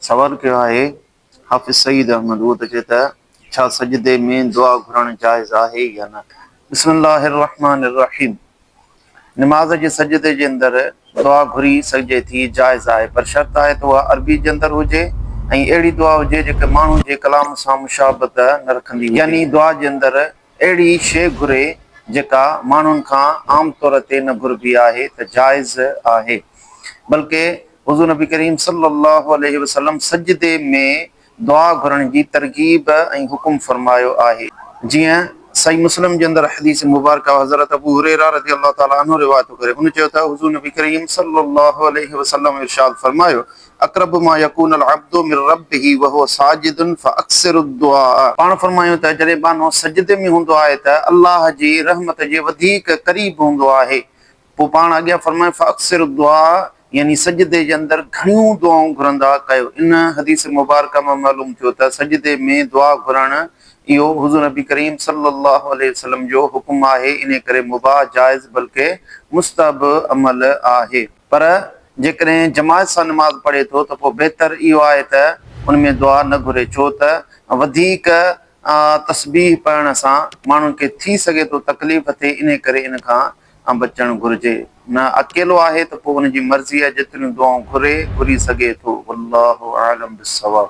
सवाल कयो आहे हाफ़िज़ सईद अहमद, उहो त चए त छा सजदे में दुआ घुरणु जाइज़ आहे या न। बिस्मिल्लाहिर रहमानिर रहीम। नमाज़ जे सजदे जे अंदरि दुआ घुरी सघिजे थी, जाइज़ आहे, पर शर्त आहे त उहा अरबी जे अंदरि हुजे ऐं अहिड़ी दुआ हुजे जेके माण्हू जे कलाम सां मुशाबत न रखंदी, यानी दुआ जे अंदरि अहिड़ी शइ घुरे जेका माण्हुनि खां आम तौर ते न घुरबी आहे त जाइज़ आहे। बल्कि हुज़ूर नबी करीम सल्लल्लाहु अलैहि वसल्लम सजदे में दुआ घुरण जी तरगीब ऐं हुकुम फरमायो आहे। जीअं सही मुस्लिम जे अंदरि हदीस मुबारक हज़रत अबू हुरैरा रज़ियल्लाहु ताला अन्हु रिवायत करे, उन चयो त हुज़ूर नबी करीम सल्लल्लाहु अलैहि वसल्लम इरशाद फरमायो, अक़रबु मा यकूनुल अब्दु मिन रब्बिही व हुवा साजिदुन फ़अक्सिरु दुआ। पाण फरमायूं त जॾहिं बानो सजदे में हूंदो आहे त अल्लाह जी रहमत जे वधीक क़रीब हूंदो आहे। पोइ पाण अॻियां फरमाए फ़अक्सिरु दुआ, यानी सजदे जे अंदरि घणियूं दुआऊं घुरंदा कयो। इन हदीस मुबारक मां मालूम थियो त सजदे में दुआ घुरणु इहो हुज़ूर नबी करीम सल्लल्लाहु अलैहि वसल्लम जो हुकुम आहे। इन करे मुबाह, जाइज़, बल्कि मुस्तहब अमल आहे। पर जेकॾहिं जमात सां नमाज़ पढ़े थो त पोइ बहितर इहो आहे त उन में दुआ न घुरे, छो त वधीक तस्बीह पढ़ण सां माण्हुनि खे थी सघे थो तकलीफ़ थिए, इन करे इन खां बचणु घुरिजे। न अकेलो आहे त पोइ हुनजी मर्ज़ी आहे, जेतिरियूं दुआऊं घुरी सघे थो। वल्लाहु आलम बिस्सवाब।